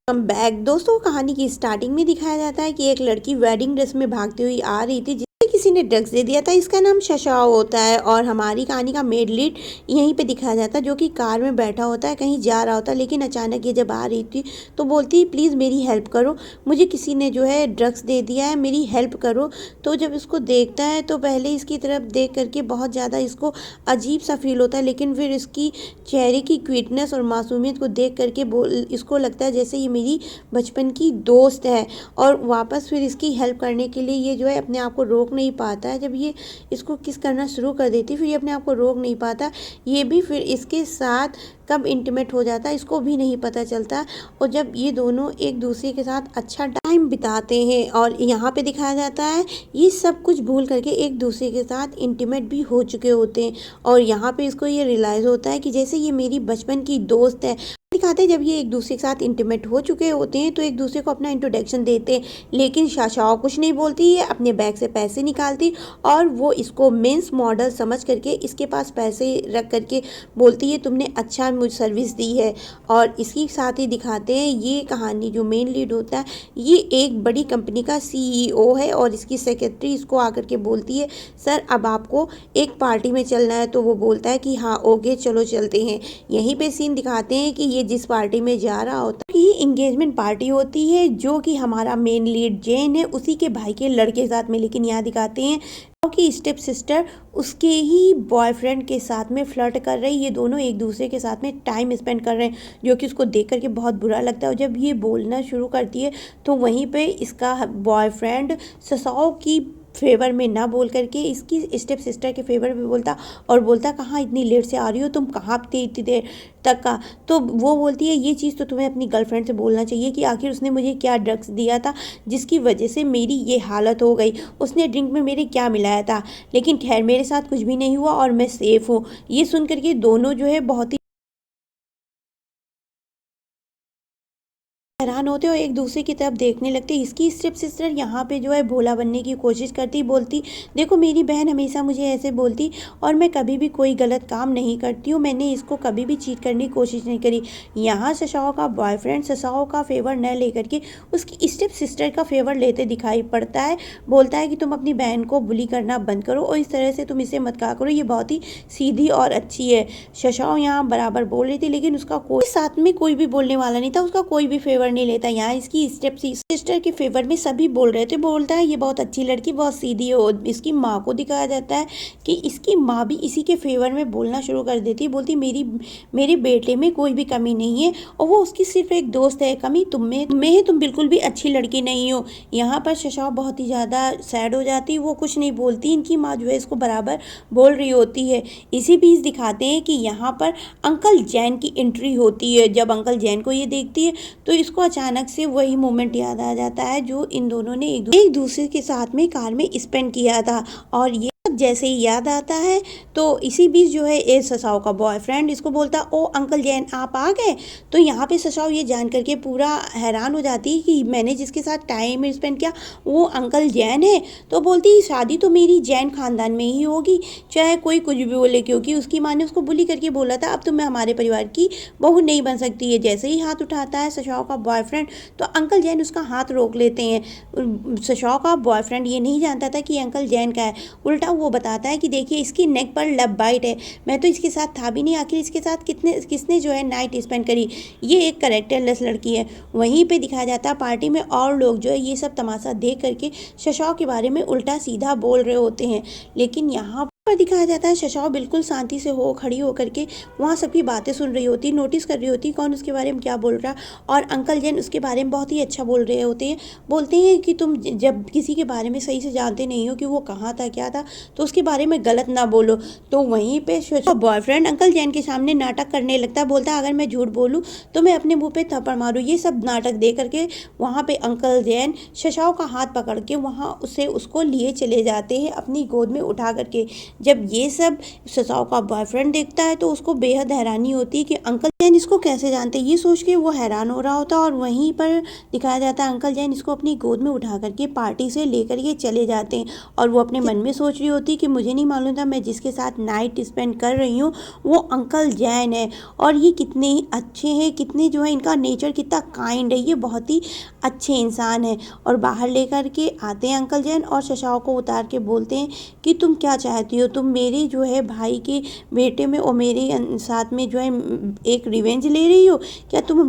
Back दोस्तों, कहानी की स्टार्टिंग में दिखाया जाता है कि एक लड़की वेडिंग ड्रेस में भागती हुई आ रही थी, जिसे किसी ने ड्रग्स दे दिया था। इसका नाम शशाओ होता है और हमारी कहानी का मेड लीड यहीं पे दिखाया जाता है, जो कि कार में बैठा होता है, कहीं जा रहा होता है। लेकिन अचानक ये जब आ रही थी तो बोलती है, प्लीज़ मेरी हेल्प करो, मुझे किसी ने जो है ड्रग्स दे दिया है, मेरी हेल्प करो। तो जब इसको देखता है तो पहले इसकी तरफ देख करके बहुत ज़्यादा इसको अजीब सा फील होता है, लेकिन फिर इसकी चेहरे की क्विटनेस और मासूमियत को देख करके इसको लगता है जैसे ये मेरी बचपन की दोस्त है। और वापस फिर इसकी हेल्प करने के लिए ये जो है अपने आप को रोक नहीं पाता है। जब ये इसको किस करना शुरू कर देती फिर ये अपने आप को रोक नहीं पाता, ये भी फिर इसके साथ कब इंटीमेट हो जाता है इसको भी नहीं पता चलता। और जब ये दोनों एक दूसरे के साथ अच्छा टाइम बिताते हैं और यहाँ पे दिखाया जाता है ये सब कुछ भूल करके एक दूसरे के साथ इंटीमेट भी हो चुके होते हैं। और यहाँ पे इसको ये रियलाइज़ होता है कि जैसे ये मेरी बचपन की दोस्त है। दिखाते हैं जब ये एक दूसरे के साथ इंटीमेट हो चुके होते हैं तो एक दूसरे को अपना इंट्रोडक्शन देते हैं, लेकिन शाशाओ कुछ नहीं बोलती है, अपने बैग से पैसे निकालती और वो इसको मेंस मॉडल समझ करके इसके पास पैसे रख करके बोलती है, तुमने अच्छा मुझे सर्विस दी है। और इसी साथ ही दिखाते हैं ये कहानी जो मेन लीड होता है ये एक बड़ी कंपनी का CEO है और इसकी सेक्रेटरी इसको आकर के बोलती है, सर अब आपको एक पार्टी में चलना है। तो वो बोलता है कि हाँ ओके चलो चलते हैं। यहीं पे सीन दिखाते हैं कि ये जिस पार्टी में जा रहा होता है ये इंगेजमेंट पार्टी होती है, जो कि हमारा मेन लीड जेन है उसी के भाई के लड़के के साथ में। लेकिन यहाँ दिखाते हैं कि स्टेप सिस्टर उसके ही बॉयफ्रेंड के साथ में फ्लर्ट कर रही, ये दोनों एक दूसरे के साथ में टाइम स्पेंड कर रहे हैं, जो कि उसको देख करके बहुत बुरा लगता है। और जब ये बोलना शुरू करती है तो वहीं पे इसका बॉयफ्रेंड ससाओ की फेवर में ना बोल करके इसकी स्टेप सिस्टर के फेवर में बोलता और बोलता, कहाँ इतनी लेट से आ रही हो तुम, कहाँ थे इतनी देर तक का। तो वो बोलती है ये चीज़ तो तुम्हें अपनी गर्लफ्रेंड से बोलना चाहिए कि आखिर उसने मुझे क्या ड्रग्स दिया था जिसकी वजह से मेरी ये हालत हो गई, उसने ड्रिंक में मेरे क्या मिलाया था। लेकिन खैर मेरे साथ कुछ भी नहीं हुआ और मैं सेफ़ हूँ। ये सुन करके दोनों जो है बहुत ही हैरान होते और एक दूसरे की तरफ देखने लगते। इसकी स्टेप सिस्टर यहाँ पे जो है भोला बनने की कोशिश करती, बोलती देखो मेरी बहन हमेशा मुझे ऐसे बोलती और मैं कभी भी कोई गलत काम नहीं करती हूँ, मैंने इसको कभी भी चीट करने की कोशिश नहीं करी। यहाँ ससाओ का बॉयफ्रेंड ससाओ का फेवर न लेकर के उसकी स्टेप सिस्टर का फेवर लेते दिखाई पड़ता है। बोलता है कि तुम अपनी बहन को बुली करना बंद करो और इस तरह से तुम इसे मत कहा करो, ये बहुत ही सीधी और अच्छी है। ससाओ यहाँ बराबर बोल रही थी लेकिन उसका कोई साथ में कोई भी बोलने वाला नहीं था, उसका कोई भी फेवर नहीं लेता। यहाँ इसकी स्टेप सिस्टर के फेवर में सभी बोल रहे थे, बोलता है ये बहुत अच्छी लड़की बहुत सीधी है। और इसकी माँ को दिखाया जाता है कि इसकी माँ भी इसी के फेवर में बोलना शुरू कर देती है, बोलती मेरे बेटे में कोई भी कमी नहीं है और वो उसकी सिर्फ एक दोस्त है, कमी तुम में है, तुम बिल्कुल भी अच्छी लड़की नहीं हो। यहाँ पर शशाओ बहुत ही ज़्यादा सैड हो जाती, वो कुछ नहीं बोलती, इनकी माँ जो है इसको बराबर बोल रही होती है। इसी बीच दिखाते हैं कि यहाँ पर अंकल जैन की एंट्री होती है। जब अंकल जैन को ये देखती है तो इसको अचानक से वही मोमेंट याद आ जाता है जो इन दोनों ने एक दूसरे के साथ में कार में स्पेंड किया था। और ये जैसे ही याद आता है तो इसी बीच जो है ये ससाओ का बॉयफ्रेंड इसको बोलता, ओ अंकल जैन आप आ गए। तो यहाँ पे ससाओ ये जान करके पूरा हैरान हो जाती है कि मैंने जिसके साथ टाइम स्पेंड किया वो अंकल जैन है। तो बोलती शादी तो मेरी जैन खानदान में ही होगी, चाहे कोई कुछ भी बोले, क्योंकि उसकी माँ ने उसको बुली करके बोला था अब तो मैं हमारे परिवार की बहू नहीं बन सकती है। जैसे ही हाथ उठाता है ससाओ का बॉयफ्रेंड तो अंकल जैन उसका हाथ रोक लेते हैं। ससाओ का बॉयफ्रेंड ये नहीं जानता था कि अंकल जैन का है, उल्टा वो बताता है कि देखिए इसकी नेक पर लव बाइट है, मैं तो इसके साथ था भी नहीं, आखिर इसके साथ किसने जो है नाइट स्पेंड करी, ये एक कैरेक्टरलेस लड़की है। वहीं पे दिखाया जाता है पार्टी में और लोग जो है ये सब तमाशा देख करके शशाओ के बारे में उल्टा सीधा बोल रहे होते हैं। लेकिन यहाँ पर दिखाया जाता है शशाओ बिल्कुल शांति से खड़ी होकर के वहाँ सबकी बातें सुन रही होती, नोटिस कर रही होती कौन उसके बारे में क्या बोल रहा। और अंकल जैन उसके बारे में बहुत ही अच्छा बोल रहे होते हैं, बोलते हैं कि तुम जब किसी के बारे में सही से जानते नहीं हो कि वो कहाँ था क्या था तो उसके बारे में गलत ना बोलो। तो वहीं पे बॉयफ्रेंड अंकल जैन के सामने नाटक करने लगता है, बोलता है अगर मैं झूठ बोलूँ तो मैं अपने मुँह पे थप्पड़ मारूँ। ये सब नाटक दे करके वहाँ पे अंकल जैन शशाओ का हाथ पकड़ के वहाँ उसको लिए चले जाते हैं अपनी गोद में उठा करके। जब ये सब ससाओ का बॉयफ्रेंड देखता है तो उसको बेहद हैरानी होती है कि अंकल जैन इसको कैसे जानते हैं। ये सोच के वो हैरान हो रहा होता है और वहीं पर दिखाया जाता है अंकल जैन इसको अपनी गोद में उठा करके पार्टी से लेकर के चले जाते हैं। और वो अपने मन में सोच रही होती है कि मुझे नहीं मालूम था मैं जिसके साथ नाइट स्पेंड कर रही हूँ वो अंकल जैन है, और ये कितने ही अच्छे हैं, कितने जो है इनका नेचर कितना काइंड है, ये बहुत ही अच्छे इंसान है। और बाहर लेकर के आते हैं अंकल जैन और शशाओं को उतार के बोलते हैं कि तुम क्या चाहती हो, तुम मेरे जो है भाई के बेटे में और मेरे साथ में जो है एक रिवेंज ले रही हो, क्या तुम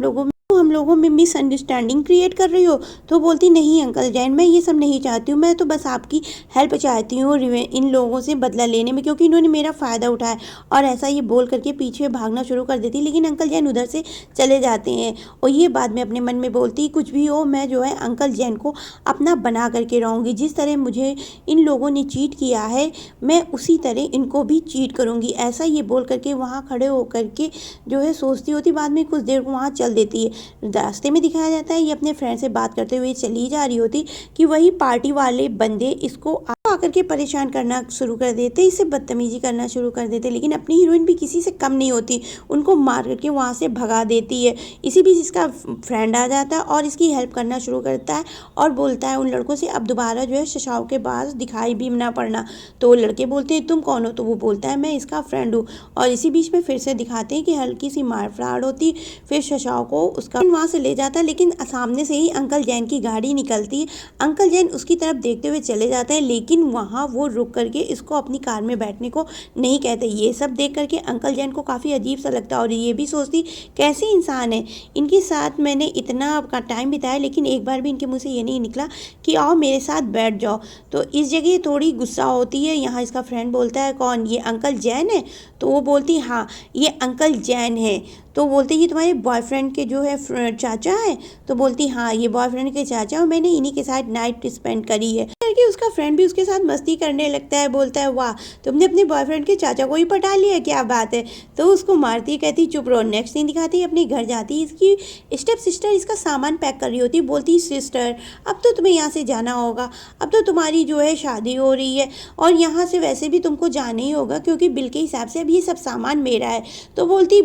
हम लोगों में मिसअंडरस्टैंडिंग क्रिएट कर रही हो। तो बोलती नहीं अंकल जैन, मैं ये सब नहीं चाहती हूँ, मैं तो बस आपकी हेल्प चाहती हूँ इन लोगों से बदला लेने में, क्योंकि इन्होंने मेरा फ़ायदा उठाया। और ऐसा ये बोल करके पीछे भागना शुरू कर देती, लेकिन अंकल जैन उधर से चले जाते हैं। और ये बाद में अपने मन में बोलती कुछ भी हो मैं जो है अंकल जैन को अपना बना करके रहूँगी, जिस तरह मुझे इन लोगों ने चीट किया है मैं उसी तरह इनको भी चीट करूँगी। ऐसा ये बोल करके वहाँ खड़े होकर के जो है सोचती होती, बाद में कुछ देर वहाँ चल देती है। रास्ते में दिखाया जाता है ये अपने फ्रेंड से बात करते हुए चली जा रही होती कि वही पार्टी वाले बंदे इसको आकर के परेशान करना शुरू कर देते, इससे बदतमीजी करना शुरू कर देते। लेकिन अपनी हीरोइन भी किसी से कम नहीं होती, उनको मार करके वहाँ से भगा देती है। इसी बीच इसका फ्रेंड आ जाता है और इसकी हेल्प करना शुरू करता है और बोलता है उन लड़कों से अब दोबारा जो है शशाओं के पास दिखाई भी ना पड़ना। तो वो लड़के बोलते हैं तुम कौन हो, तो वो बोलता है मैं इसका फ्रेंड हूँ। और इसी बीच में फिर से दिखाते हैं कि हल्की सी मारफाड़ होती, फिर शशाओं को उसका वहाँ से ले जाता है। लेकिन सामने से ही अंकल जैन की गाड़ी निकलती है, अंकल जैन उसकी तरफ देखते हुए चले जाते हैं, लेकिन वहाँ वो रुक करके इसको अपनी कार में बैठने को नहीं कहते। ये सब देख करके अंकल जैन को काफ़ी अजीब सा लगता है और ये भी सोचती कैसे इंसान है, इनके साथ मैंने इतना का टाइम बिताया लेकिन एक बार भी इनके मुँह से ये नहीं निकला कि आओ मेरे साथ बैठ जाओ। तो इस जगह थोड़ी गुस्सा होती है। यहाँ इसका फ्रेंड बोलता है कौन, ये अंकल जैन है। तो वो बोलती हाँ ये अंकल जैन है। तो बोलते ये तुम्हारे बॉयफ्रेंड के जो है चाचा है। तो बोलती हाँ ये बॉयफ्रेंड के चाचा और मैंने इन्हीं के साथ नाइट स्पेंड करी है। करके उसका फ्रेंड भी उसके साथ मस्ती करने लगता है, बोलता है वाह तुमने अपने बॉयफ्रेंड के चाचा को ही पटा लिया, क्या बात है। तो उसको मारती कहती चुप रहो। नेक्स्ट सीन दिखाती है अपने घर जाती, इसकी स्टेप सिस्टर इसका सामान पैक कर रही होती, बोलती सिस्टर अब तो तुम्हें यहाँ से जाना होगा, अब तो तुम्हारी जो है शादी हो रही है और यहाँ से वैसे भी तुमको जाना ही होगा क्योंकि बिल के हिसाब से अब ये सब सामान मेरा है। तो बोलती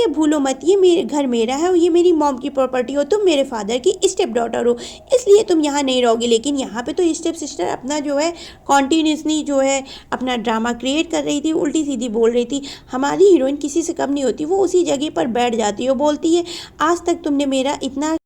भूलो मत ये मेरे घर मेरा है और ये मेरी मॉम की प्रॉपर्टी हो, तुम मेरे फादर की स्टेप डॉटर हो इसलिए तुम यहाँ नहीं रहोगी। लेकिन यहाँ पे तो स्टेप सिस्टर अपना जो है कॉन्टीन्यूसली जो है अपना ड्रामा क्रिएट कर रही थी, उल्टी सीधी बोल रही थी। हमारी हीरोइन किसी से कम नहीं होती, वो उसी जगह पर बैठ जाती है, बोलती है आज तक तुमने मेरा इतना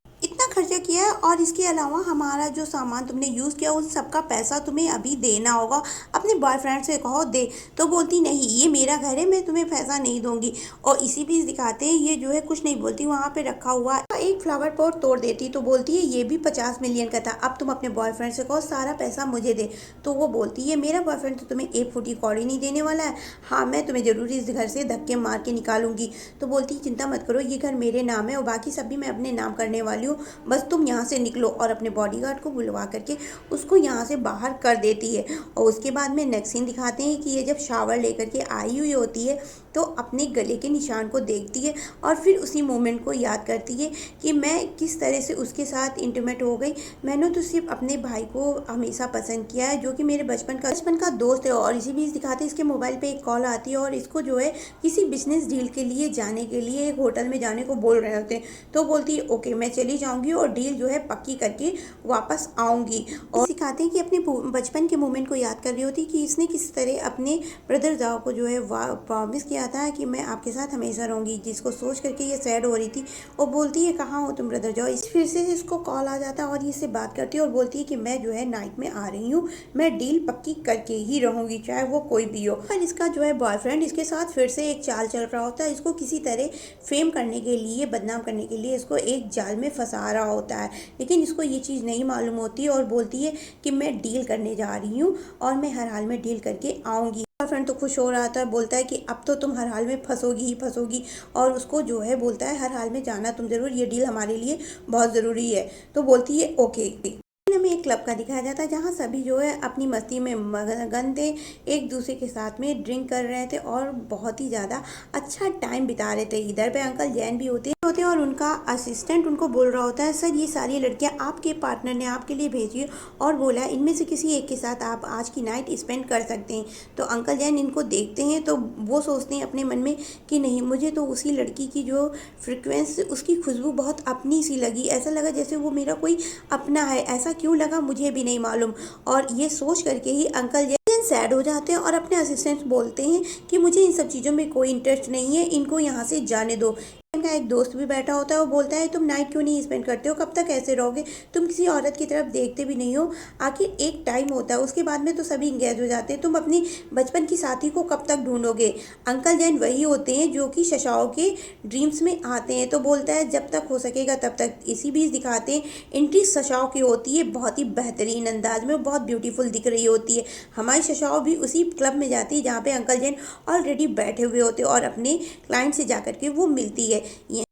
खर्चा किया है और इसके अलावा हमारा जो सामान तुमने यूज़ किया उन सब का पैसा तुम्हें अभी देना होगा, अपने बॉयफ्रेंड से कहो दे। तो बोलती नहीं ये मेरा घर है मैं तुम्हें पैसा नहीं दूंगी। और इसी बीच दिखाते हैं ये जो है कुछ नहीं बोलती, वहाँ पे रखा हुआ एक फ्लावर पॉट तोड़ देती। तो बोलती है ये भी 50 मिलियन का था, अब तुम अपने बॉयफ्रेंड से कहो सारा पैसा मुझे दे। तो वो बोलती है मेरा बॉयफ्रेंड तो तुम्हें एक फुटी कौड़ी नहीं देने वाला है, हाँ मैं तुम्हें ज़रूर इस घर से धक्के मार के निकालूंगी। तो बोलती चिंता मत करो ये घर मेरे नाम है और बाकी सब भी मैं अपने नाम करने वाली हूँ, बस तुम यहाँ से निकलो। और अपने बॉडीगार्ड को बुलवा करके उसको यहाँ से बाहर कर देती है। और उसके बाद में नेक्स्ट सीन दिखाते हैं कि ये जब शावर लेकर के आई हुई होती है तो अपने गले के निशान को देखती है और फिर उसी मोमेंट को याद करती है कि मैं किस तरह से उसके साथ इंटीमेट हो गई। मैंने तो सिर्फ अपने भाई को हमेशा पसंद किया है जो कि मेरे बचपन का दोस्त है। और इसी बीच दिखाते हैं इसके मोबाइल पे एक कॉल आती है और इसको जो है किसी बिजनेस डील के लिए जाने के लिए एक होटल में जाने को बोल रहे होते हैं। तो बोलती है ओके मैं चली जाऊँगी और डील जो है पक्की करके वापस आऊँगी। और सिखाते हैं कि अपने बचपन के मोमेंट को याद कर रही होती कि इसने किस तरह अपने ब्रदर जाओ को जो है प्रॉमिस किया था कि मैं आपके साथ हमेशा रहूँगी, जिसको सोच करके ये सैड हो रही थी। और बोलती है कहाँ हो तुम ब्रदर जाओ। फिर से इसको कॉल आ जाता है और इससे बात करती है और बोलती है कि मैं जो है नाइट में आ रही हूँ, मैं डील पक्की करके ही रहूँगी चाहे वो कोई भी हो। पर इसका जो है बॉयफ्रेंड इसके साथ फिर से एक चाल चल रहा होता है, इसको किसी तरह फेम करने के लिए बदनाम करने के लिए इसको एक जाल में फंसा रहा होता है। लेकिन इसको ये चीज़ नहीं मालूम होती और बोलती है कि मैं डील करने जा रही हूँ और मैं हर हाल में डील करके आऊँगी। फ्रेंड तो खुश हो रहा था, बोलता है कि अब तो तुम हर हाल में फंसोगी ही फंसोगी और उसको जो है बोलता है हर हाल में जाना तुम ज़रूर, ये डील हमारे लिए बहुत ज़रूरी है। तो बोलती है ओके। हमें एक क्लब का दिखाया जाता है जहाँ सभी जो है अपनी मस्ती में मगन थे, एक दूसरे के साथ में ड्रिंक कर रहे थे और बहुत ही ज़्यादा अच्छा टाइम बिता रहे थे। इधर पे अंकल जैन भी होते हैं और उनका असिस्टेंट उनको बोल रहा होता है, सर ये सारी लड़कियां आपके पार्टनर ने आपके लिए भेजी है और बोला है इनमें से किसी एक के साथ आप आज की नाइट स्पेंड कर सकते हैं। तो अंकल जैन इनको देखते हैं तो वो सोचते हैं अपने मन में कि नहीं, मुझे तो उसी लड़की की जो फ्रिक्वेंस, उसकी खुशबू बहुत अपनी सी लगी, ऐसा लगा जैसे वो मेरा कोई अपना है। ऐसा क्यों लगा मुझे भी नहीं मालूम। और ये सोच करके ही अंकल जैन सैड हो जाते हैं और अपने असिस्टेंट बोलते हैं कि मुझे इन सब चीज़ों में कोई इंटरेस्ट नहीं है, इनको यहाँ से जाने दो। इनका एक दोस्त भी बैठा होता है, वो बोलता है तुम नाइट क्यों नहीं स्पेंड करते हो, कब तक ऐसे रहोगे, तुम किसी औरत की तरफ देखते भी नहीं हो, आखिर एक टाइम होता है उसके बाद में तो सभी इंगेज हो जाते हैं, तुम अपनी बचपन की साथी को कब तक ढूंढोगे। अंकल जैन वही होते हैं जो कि शशाओ के ड्रीम्स में आते हैं, तो बोलता है जब तक हो सकेगा तब तक। इसी बीच दिखाते हैं एंट्री शशाओ की होती है बहुत ही बेहतरीन अंदाज में, बहुत ब्यूटीफुल दिख रही होती है। हमारी शशाओ भी उसी क्लब में जाती है जहाँ पे अंकल जैन ऑलरेडी बैठे हुए होते हैं और अपने क्लाइंट से जाकर के वो मिलती है। ये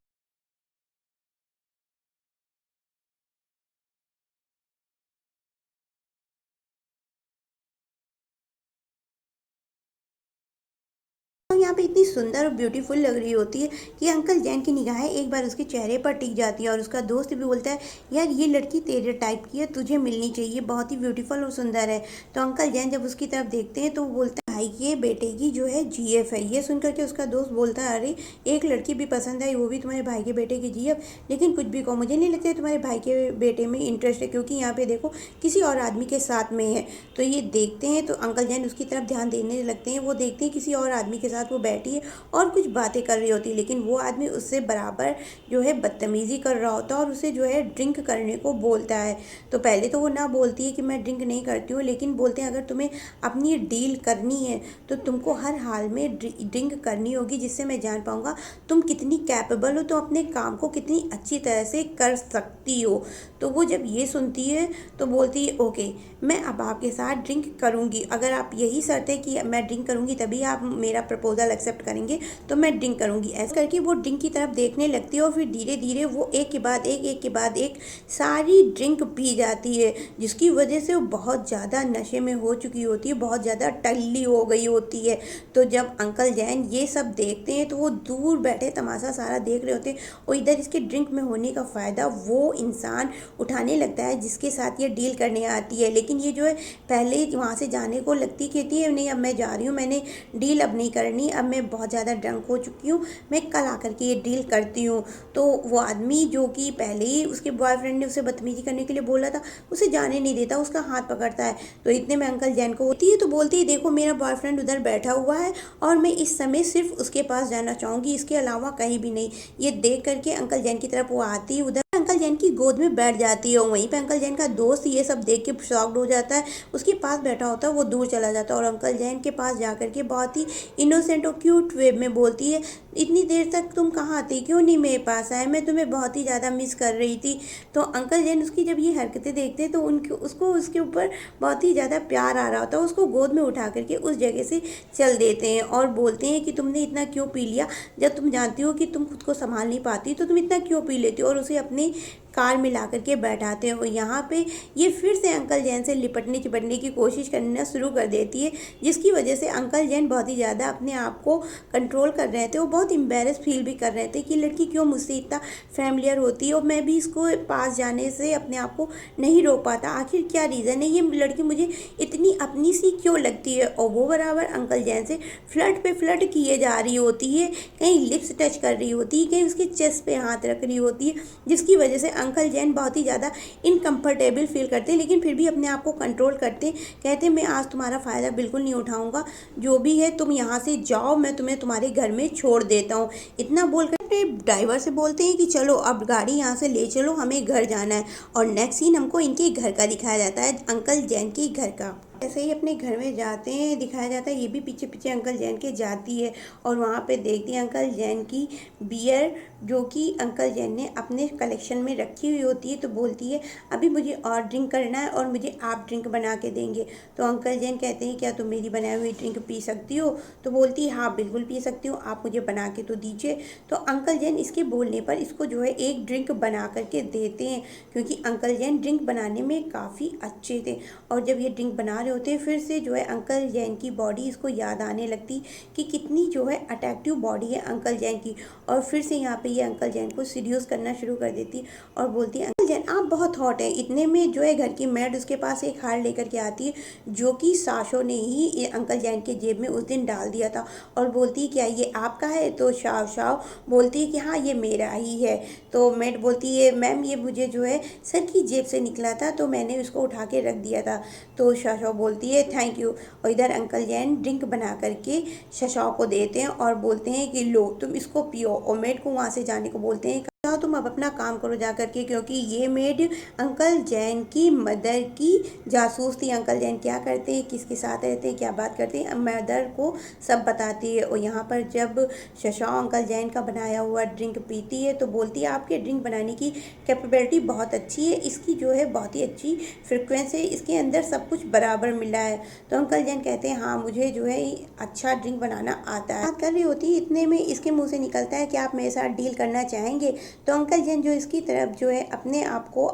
यहाँ पे इतनी सुंदर और ब्यूटीफुल लग रही होती है कि अंकल जैन की निगाहें एक बार उसके चेहरे पर टिक जाती है और उसका दोस्त भी बोलता है यार ये लड़की तेरे टाइप की है, तुझे मिलनी चाहिए, बहुत ही ब्यूटीफुल और सुंदर है। तो अंकल जैन जब उसकी तरफ देखते हैं तो वो बोलता है भाई ये बेटे की जो है जीएफ है। ये सुन करके उसका दोस्त बोलता है अरे एक लड़की भी पसंद आई, वो भी तुम्हारे भाई के बेटे की जीएफ, लेकिन कुछ भी कहो मुझे नहीं लगता है तुम्हारे भाई के बेटे में इंटरेस्ट है, क्योंकि यहाँ पे देखो किसी और आदमी के साथ में है। तो ये देखते हैं तो अंकल जैन उसकी तरफ ध्यान देने लगते हैं। वो देखते हैं किसी और आदमी के साथ वो बैठी है और कुछ बातें कर रही होती है, लेकिन वो आदमी उससे बराबर जो है बदतमीजी कर रहा होता है और उसे जो है ड्रिंक करने को बोलता है। तो पहले तो वो ना बोलती है कि मैं ड्रिंक नहीं करती हूँ, लेकिन बोलते हैं अगर तुम्हें अपनी डील करनी है तो तुमको हर हाल में ड्रिंक करनी होगी, जिससे मैं जान पाऊंगा तुम कितनी कैपेबल हो, तो अपने काम को कितनी अच्छी तरह से कर सकती हो। तो वो जब ये सुनती है तो बोलती है ओके मैं अब आपके साथ ड्रिंक करूँगी, अगर आप यही शर्त है कि मैं ड्रिंक करूँगी तभी आप मेरा प्रपोजल एक्सेप्ट करेंगे तो मैं ड्रिंक करूँगी। ऐसा करके वो ड्रिंक की तरफ देखने लगती है और फिर धीरे धीरे वो एक के बाद एक सारी ड्रिंक पी जाती है, जिसकी वजह से वो बहुत ज़्यादा नशे में हो चुकी होती है, बहुत ज़्यादा टल्ली हो गई होती है। तो जब अंकल जैन ये सब देखते हैं तो वो दूर बैठे तमाशा सारा देख रहे होते हैं और इधर इसके ड्रिंक में होने का फ़ायदा वो इंसान उठाने लगता है जिसके साथ ये डील करने आती है। लेकिन ये जो है पहले वहाँ से जाने को लगती, कहती है नहीं अब मैं जा रही हूँ, मैंने डील अब नहीं करनी, अब मैं बहुत ज़्यादा ड्रंक हो चुकी हूँ, मैं कल आकर के ये डील करती हूँ। तो वो आदमी जो कि पहले ही उसके बॉयफ्रेंड ने उसे बदतमीजी करने के लिए बोला था, उसे जाने नहीं देता, उसका हाथ पकड़ता है। तो इतने में अंकल जैन को होती है तो बोलती है देखो मेरा बॉयफ्रेंड उधर बैठा हुआ है और मैं इस समय सिर्फ उसके पास जाना चाहूँगी, इसके अलावा कहीं भी नहीं। ये देख करके अंकल जैन की तरफ वो आती है, उधर अंकल जैन की गोद में बैठ जाती है और वहीं पे अंकल जैन का दोस्त ये सब देख के शॉक्ड हो जाता है, उसके पास बैठा होता है, वो दूर चला जाता है और अंकल जैन के पास जाकर के बहुत ही इनोसेंट और क्यूट वे में बोलती है इतनी देर तक तुम कहाँ थे, क्यों नहीं मेरे पास आए, मैं तुम्हें बहुत ही ज़्यादा मिस कर रही थी। तो अंकल जैन उसकी जब ये हरकतें देखते हैं तो उसको उसके ऊपर बहुत ही ज़्यादा प्यार आ रहा होता है, उसको गोद में उठा करके उस जगह से चल देते हैं और बोलते हैं कि तुमने इतना क्यों पी लिया, जब तुम जानती हो कि तुम खुद को संभाल नहीं पाती तो तुम इतना क्यों पी लेती हो, और उसे अपने कार में ला करके बैठाते हो। यहाँ पे ये फिर से अंकल जैन से लिपटने चिपटने की कोशिश करना शुरू कर देती है, जिसकी वजह से अंकल जैन बहुत ही ज़्यादा अपने आप को कंट्रोल कर रहे थे। वो बहुत एम्बेरस फील भी कर रहे थे कि लड़की क्यों मुझसे इतना फैमिलियर होती है और मैं भी इसको पास जाने से अपने आप को नहीं रोक पाता, आखिर क्या रीज़न है, ये लड़की मुझे इतनी अपनी सी क्यों लगती है। और वो बराबर अंकल जैन से फ्लर्ट पे फ्लर्ट किए जा रही होती है, कहीं लिप्स टच कर रही होती है, कहीं उसके चेस्ट पे हाथ रख रही होती है, जिसकी वजह से अंकल जैन बहुत ही ज़्यादा इनकम्फर्टेबल फील करते हैं, लेकिन फिर भी अपने आप को कंट्रोल करते, कहते हैं मैं आज तुम्हारा फ़ायदा बिल्कुल नहीं उठाऊंगा, जो भी है तुम यहाँ से जाओ, मैं तुम्हें तुम्हारे घर में छोड़ देता हूँ। इतना बोलकर ड्राइवर से बोलते हैं कि चलो अब गाड़ी यहाँ से ले चलो, हमें घर जाना है। और नेक्स्ट सीन हमको इनके घर का दिखाया जाता है, अंकल जैन के घर का। ऐसे ही अपने घर में जाते हैं, दिखाया जाता है ये भी पीछे पीछे अंकल जैन के जाती है और वहाँ पे देखती है अंकल जैन की बियर जो कि अंकल जैन ने अपने कलेक्शन में रखी हुई होती है। तो बोलती है अभी मुझे और ड्रिंक करना है और मुझे आप ड्रिंक बना के देंगे। तो अंकल जैन कहते हैं क्या तुम मेरी बनाई हुई ड्रिंक पी सकती हो? तो बोलती है हाँ बिल्कुल पी सकती हूँ, आप मुझे बना के तो दीजिए। तो अंकल जैन इसके बोलने पर इसको जो है एक ड्रिंक बना करके देते हैं, क्योंकि अंकल जैन ड्रिंक बनाने में काफ़ी अच्छे थे। और जब ये ड्रिंक बना रहे होते हैं फिर से जो है अंकल जैन की बॉडी इसको याद आने लगती कि कितनी जो है अट्रैक्टिव बॉडी है अंकल जैन की। और फिर से यहाँ पे ये अंकल जैन को सीड्यूस करना शुरू कर देती और बोलती है अंकल जैन आप बहुत हॉट है। इतने में जो है घर की मेड उसके पास एक हार लेकर के आती है जो कि साशो ने ही ये अंकल जैन के जेब में उस दिन डाल दिया था। और बोलती है क्या ये आपका है? तो शाव शाव बोलती है कि हाँ ये मेरा ही है। तो मेड बोलती है मैम ये मुझे जो है सर की जेब से निकला था तो मैंने उसको उठा के रख दिया था। तो शशाओ बोलती है थैंक यू। और इधर अंकल जैन ड्रिंक बना करके शशाओ को देते हैं और बोलते हैं कि लो तुम इसको पियो। और मेड को वहाँ से जाने को बोलते हैं जाओ तुम अब अपना काम करो जा करके, क्योंकि ये मेड अंकल जैन की मदर की जासूस थी। अंकल जैन क्या करते हैं, किसके साथ रहते हैं, क्या बात करते हैं, मदर को सब बताती है। और यहाँ पर जब शशाओ अंकल जैन का बनाया हुआ ड्रिंक पीती है तो बोलती है आपके ड्रिंक बनाने की कैपेबिलिटी बहुत अच्छी है, इसकी जो है बहुत ही अच्छी फ्रिक्वेंसी है, इसके अंदर सब कुछ बराबर मिला है। तो अंकल जैन कहते हैं हाँ मुझे जो है अच्छा ड्रिंक बनाना आता है। बात कर रही होती है इतने में इसके मुंह से निकलता है कि आप मेरे साथ डील करना चाहेंगे। तो अंकल जैन जो इसकी तरफ जो है अपने आप को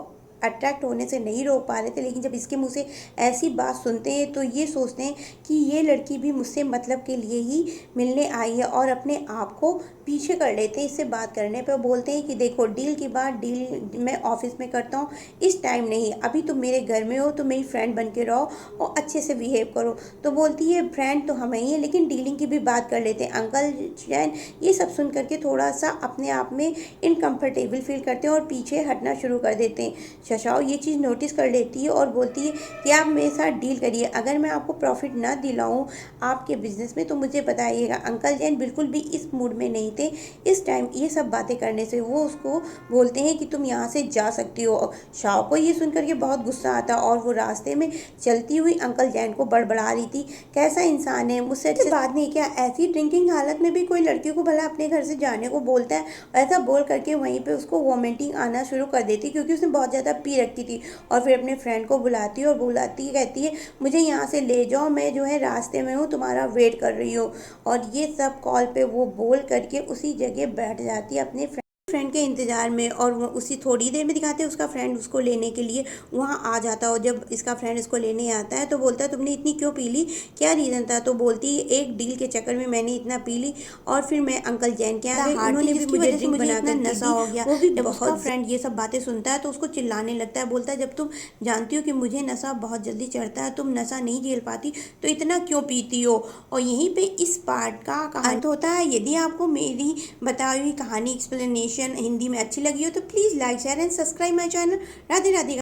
अट्रैक्ट होने से नहीं रोक पा रहे थे, लेकिन जब इसके मुंह से ऐसी बात सुनते हैं तो ये सोचते हैं कि ये लड़की भी मुझसे मतलब के लिए ही मिलने आई है और अपने आप को पीछे कर लेते हैं इससे बात करने पे। बोलते हैं कि देखो डील की बात डील मैं ऑफिस में करता हूँ, इस टाइम नहीं, अभी तुम मेरे घर में हो तो मेरी फ्रेंड बन के रहो और अच्छे से बिहेव करो। तो बोलती है फ्रेंड तो हमें ही है लेकिन डीलिंग की भी बात कर लेते हैं। अंकल जैन ये सब सुन करके थोड़ा सा अपने आप में इनकम्फर्टेबल फील करते हैं और पीछे हटना शुरू कर देते हैं। शशाओ ये चीज़ नोटिस कर लेती है और बोलती है कि आप मेरे साथ डील करिए, अगर मैं आपको प्रॉफिट ना दिलाऊं आपके बिजनेस में तो मुझे बताइएगा। अंकल जैन बिल्कुल भी इस मूड में नहीं थे इस टाइम ये सब बातें करने से। वो उसको बोलते हैं कि तुम यहाँ से जा सकती हो। शाओ को ये सुन करके बहुत गुस्सा आता और वो रास्ते में चलती हुई अंकल जैन को बड़बड़ा रही थी कैसा इंसान है, मुझसे अच्छी बात नहीं क्या, ऐसी ड्रिंकिंग हालत में भी कोई लड़की को भला अपने घर से जाने को बोलता है। ऐसा बोल करके वहीं पे उसको वॉमिटिंग आना शुरू कर देती क्योंकि उसने बहुत ज़्यादा पी रखी थी। और फिर अपने फ्रेंड को बुलाती और बुलाती कहती है मुझे यहाँ से ले जाओ, मैं जो है रास्ते में हूँ, तुम्हारा वेट कर रही हूँ। और ये सब कॉल पे वो बोल करके उसी जगह बैठ जाती है अपने फ्रेंड के इंतज़ार में। और वो उसी थोड़ी देर में दिखाते हैं उसका फ्रेंड उसको लेने के लिए वहाँ आ जाता है। और जब इसका फ्रेंड इसको लेने आता है तो बोलता है तुमने इतनी क्यों पी ली, क्या रीज़न था? तो बोलती है एक डील के चक्कर में मैंने इतना पी ली और फिर मैं अंकल जैन के यहाँ गई, उन्होंने भी मुझे ड्रिंक बना कर नशा हो गया। वो भी जब उसका फ्रेंड ये सब बातें सुनता है तो उसको चिल्लाने लगता है, बोलता है जब तुम जानती हो कि मुझे नशा बहुत जल्दी चढ़ता है, तुम नशा नहीं झेल पाती तो इतना क्यों पीती हो। और यहीं पे इस पार्ट का अंत होता है। यदि आपको मेरी बताई हुई कहानी एक्सप्लेनेशन हिंदी में अच्छी लगी हो तो please like share and subscribe my channel. Radhe Radhe.